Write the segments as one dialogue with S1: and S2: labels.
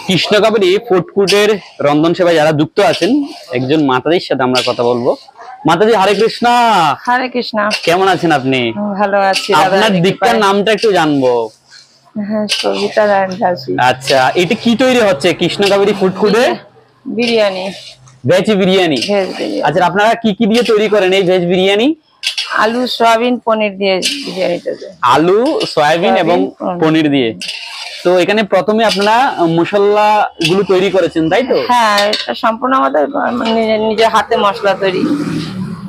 S1: কৃষ্ণকাবেরী food কোর্টের রন্ধন সেবায় যারা যুক্ত আছেন একজন মাতাজির সাথে আমরা কথা বলবো। মাতাজি, হরে কৃষ্ণ।
S2: হরে কৃষ্ণ।
S1: কেমন আছেন আপনি?
S2: ভালো আছি।
S1: আপনার দীক্ষার নামটা একটু জানবো।
S2: হ্যাঁ, সবিতা রায়ন দাসী।
S1: আচ্ছা, এটা কি তৈরি হচ্ছে কৃষ্ণকাবেরী ফুড কোর্টে?
S2: বিরিয়ানি,
S1: ভেজ বিরিয়ানি।
S2: ভেজ বিরিয়ানি।
S1: আচ্ছা, আপনারা কি কি দিয়ে তৈরি করেন এই ভেজ বিরিয়ানি?
S2: আলু, সয়াবিন, পনির দিয়ে বিরিয়ানিটা।
S1: আলু, সয়াবিন এবং পনির দিয়ে। তো এখানে প্রথমে আপনারা মশলা গুলো তৈরি করেছেন, তাই তো?
S2: হ্যাঁ, এটা সম্পূর্ণ আমাদের নিজের হাতে মশলা তৈরি।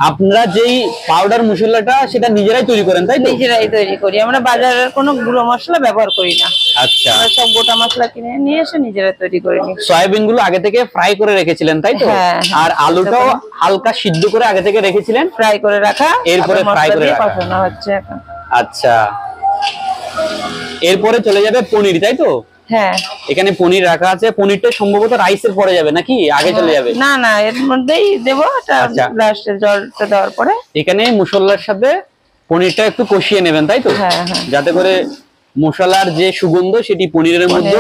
S1: আপনারা যেই পাউডার মশলাটা সেটা নিজেরাই তৈরি করেন, তাই তো?
S2: নিজেরাই তৈরি করি, আমরা বাজারের কোনো গুঁড়ো মশলা ব্যবহার করি না।
S1: আচ্ছা,
S2: আমরা সব গোটা মশলা কিনে নিয়ে এসে নিজেরাই তৈরি করে নিই।
S1: সয়াবিন গুলো আগে থেকে ফ্রাই করে রেখেছিলেন, তাই তো?
S2: হ্যাঁ,
S1: আর আলুটাও হালকা সিদ্ধ করে আগে থেকে রেখেছিলেন,
S2: ফ্রাই করে রাখা,
S1: এরপরে ফ্রাই করে রাখা
S2: কষানো হচ্ছে এখন।
S1: আচ্ছা, এরপরে চলে যাবে পনির, তাই তো?
S2: হ্যাঁ,
S1: এখানে পনির রাখা আছে। পনিরটা সম্ভবত রাইসের পরে যাবে নাকি আগে চলে যাবে?
S2: না না, এর মধ্যেই দেবো। লাস্টে জলটা দেওয়ার পরে
S1: এখানে মশলার সাথে পনিরটা একটু কষিয়ে নেবেন, তাই তো?
S2: হ্যাঁ হ্যাঁ,
S1: যাতে করে মশলার যে সুগন্ধ সেটি পনিরের মধ্যে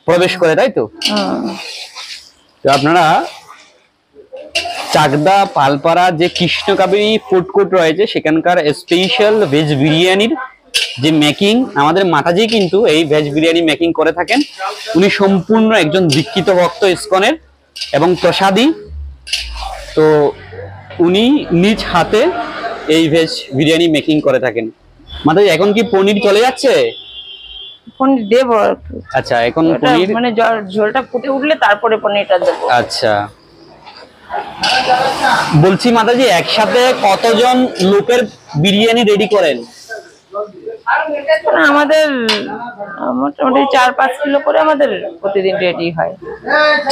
S1: প্রবেশ করে, তাই তো? তো আপনারা চাকদা পালপাড়া যে কৃষ্ণকাবেরী ফুড কোর্ট রয়েছে সেখানকার স্পেশাল ভেজ বিরিয়ানির যে মেকিং, আমাদের মাতাজি কিন্তু এই ভেজ বিরিয়ানি মেকিং করে থাকেন। উনি সম্পূর্ণ একজন দীক্ষিত ভক্ত ইসকনের এবং প্রসাদী। তো উনি নিজ হাতে এই ভেজ বিরিয়ানি মেকিং করে থাকেন। মাতাজি, এখন কি পনির চলে যাচ্ছে?
S2: পনির দেবো।
S1: আচ্ছা, এখন পনির
S2: মানে ঝোলটা ফুটে উঠলে তারপরে পনিরটা দেবো।
S1: আচ্ছা, বলছি মাতাজি, একসাথে কতজন লোকের বিরিয়ানি রেডি করেন?
S2: আমাদের মোটামুটি 4-5 কিলো করে আমাদের প্রতিদিন রেডি হয়।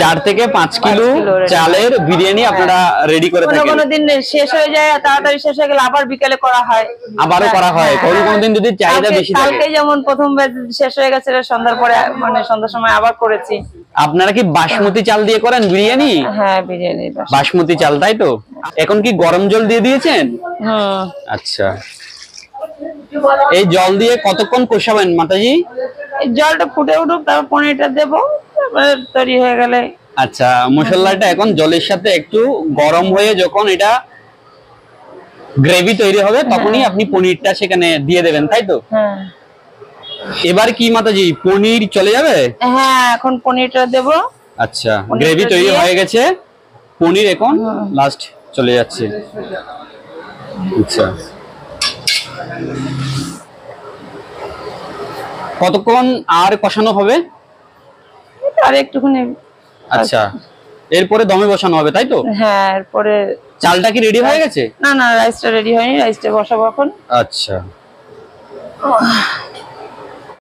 S1: 4 থেকে 5 কিলো চালের বিরিয়ানি আপনারা রেডি করে থাকেন।
S2: কোনো দিন শেষ হয়ে যায়, তাড়াতাড়ি শেষ হয়ে গেলে আবার বিকেলে করা হয়,
S1: আবারও করা হয়। কোনো দিন যদি চাহিদা বেশি থাকে,
S2: কালকে যেমন প্রথম ব্যাচ শেষ হয়ে গেছে, সন্ধ্যার পরে মানে সন্ধ্যার সময় আবার করেছি।
S1: আপনারা কি বাসমতি চাল দিয়ে করেন বিরিয়ানি?
S2: হ্যাঁ, বিরিয়ানি
S1: বাসমতি চাল, তাই তো? এখন কি গরম জল দিয়ে দিয়েছেন? আচ্ছা, এই জল দিয়ে কতক্ষণ কষাবেন মাতাজি?
S2: এই জলটা ফুটে উঠুক, তারপর পনিরটা দেবো, তারপরে তৈরি হয়ে গেলে।
S1: আচ্ছা, মশলাটা এখন জলের সাথে একটু গরম হয়ে যখন এটা গ্রেভি তৈরি হবে তখনই আপনি পনিরটা সেখানে দিয়ে দেবেন, তাই তো?
S2: হ্যাঁ।
S1: এবার কি মাতাজি পনির চলে যাবে?
S2: হ্যাঁ, এখন পনিরটা দেবো।
S1: আচ্ছা, গ্রেভি তৈরি হয়ে গেছে, পনির এখন লাস্ট চলে যাচ্ছে। আচ্ছা, কতক্ষণ আর কষানো হবে?
S2: আর একটুখানি।
S1: আচ্ছা, এরপরে দমে বসানো হবে, তাই তো?
S2: হ্যাঁ, এরপরে
S1: চালটা কি রেডি হয়ে গেছে?
S2: না না, রাইসটা রেডি হয়নি, রাইসটা বসাবো এখন।
S1: আচ্ছা,